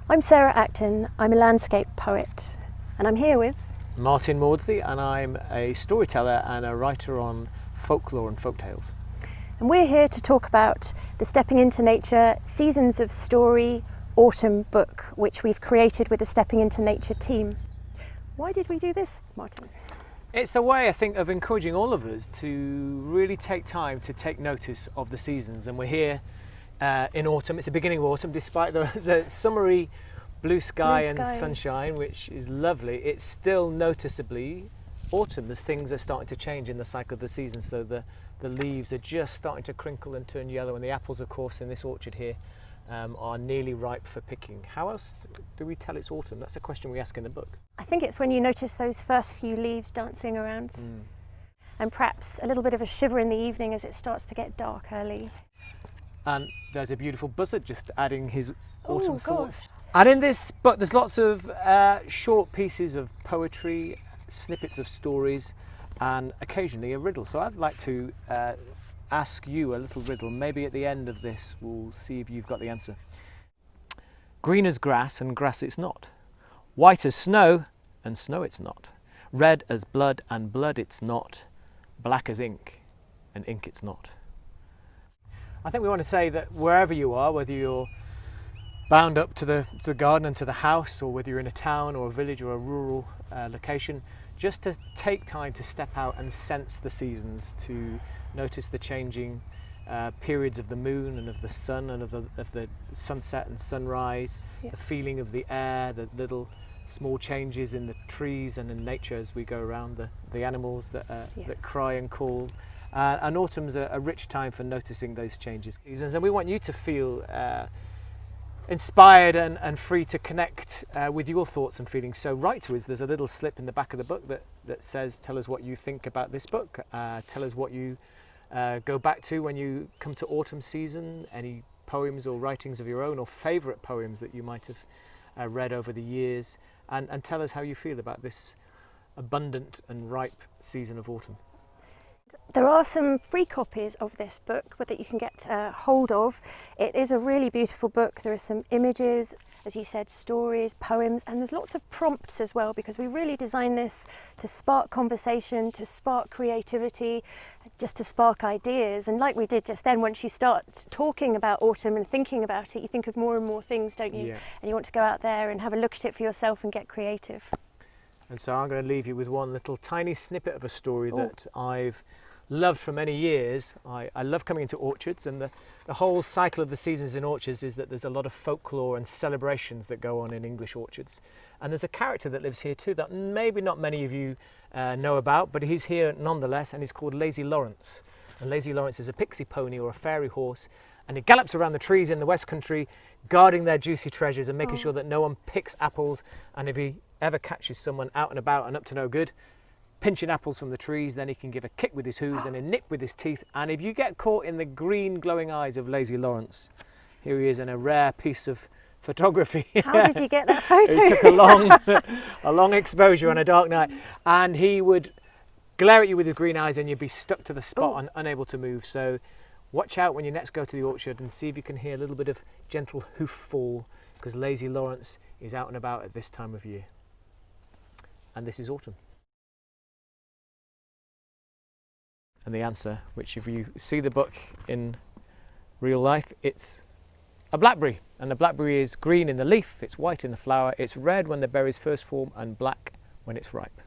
I'm Sarah Acton. I'm a landscape poet, and I'm here with Martin Maudsley, and I'm a storyteller and a writer on folklore and folktales. and we're here to talk about the Stepping Into Nature Seasons of Story Autumn book, which we've created with the Stepping Into Nature team. Why did we do this, Martin? It's a way, I think, of encouraging all of us to really take time to take notice of the seasons, and we're here in autumn. It's the beginning of autumn, despite the summery blue sky and sunshine, which is lovely. It's still noticeably autumn as things are starting to change in the cycle of the season. So the leaves are just starting to crinkle and turn yellow, and the apples, of course, in this orchard here are nearly ripe for picking. How else do we tell it's autumn? That's a question we ask in the book. I think it's when you notice those first few leaves dancing around, and perhaps a little bit of a shiver in the evening as it starts to get dark early. And there's a beautiful buzzard just adding his autumn Oh, thoughts. God. And in this book, there's lots of short pieces of poetry, snippets of stories, and occasionally a riddle. So I'd like to ask you a little riddle. Maybe at the end of this, we'll see if you've got the answer. Green as grass, and grass it's not. White as snow, and snow it's not. Red as blood, and blood it's not. Black as ink, and ink it's not. I think we want to say that wherever you are, whether you're bound up to the garden and to the house, or whether you're in a town or a village or a rural location, just to take time to step out and sense the seasons, to notice the changing periods of the moon and of the sun and of the sunset and sunrise, the feeling of the air, the little small changes in the trees and in nature as we go around, the animals that cry and call. And autumn's a rich time for noticing those changes. And we want you to feel inspired and free to connect with your thoughts and feelings. So write to us. There's a little slip in the back of the book that says, tell us what you think about this book. Tell us what you go back to when you come to autumn season, any poems or writings of your own, or favourite poems that you might have read over the years, and tell us how you feel about this abundant and ripe season of autumn. There are some free copies of this book that you can get hold of. It is a really beautiful book. There are some images, as you said, stories, poems, and there's lots of prompts as well, because we really designed this to spark conversation, to spark creativity, just to spark ideas. And like we did just then, once you start talking about autumn and thinking about it, you think of more and more things, don't you? Yeah. And you want to go out there and have a look at it for yourself and get creative. And so I'm going to leave you with one little tiny snippet of a story that I've loved for many years. I love coming into orchards, and the whole cycle of the seasons in orchards is that there's a lot of folklore and celebrations that go on in English orchards. And there's a character that lives here too that maybe not many of you know about, but he's here nonetheless, and he's called Lazy Lawrence. And Lazy Lawrence is a pixie pony or a fairy horse, and he gallops around the trees in the West Country, guarding their juicy treasures and making sure that no one picks apples. And if he ever catches someone out and about and up to no good, pinching apples from the trees, then he can give a kick with his hooves and a nip with his teeth. And if you get caught in the green glowing eyes of Lazy Lawrence, here he is in a rare piece of photography. How did you get that photo? It took a long exposure on a dark night, and he would glare at you with his green eyes, and you'd be stuck to the spot and unable to move. So watch out when you next go to the orchard, and see if you can hear a little bit of gentle hoof fall, because Lazy Lawrence is out and about at this time of year. And this is autumn. And the answer, which if you see the book in real life, it's a blackberry. And the blackberry is green in the leaf, it's white in the flower, it's red when the berries first form, and black when it's ripe.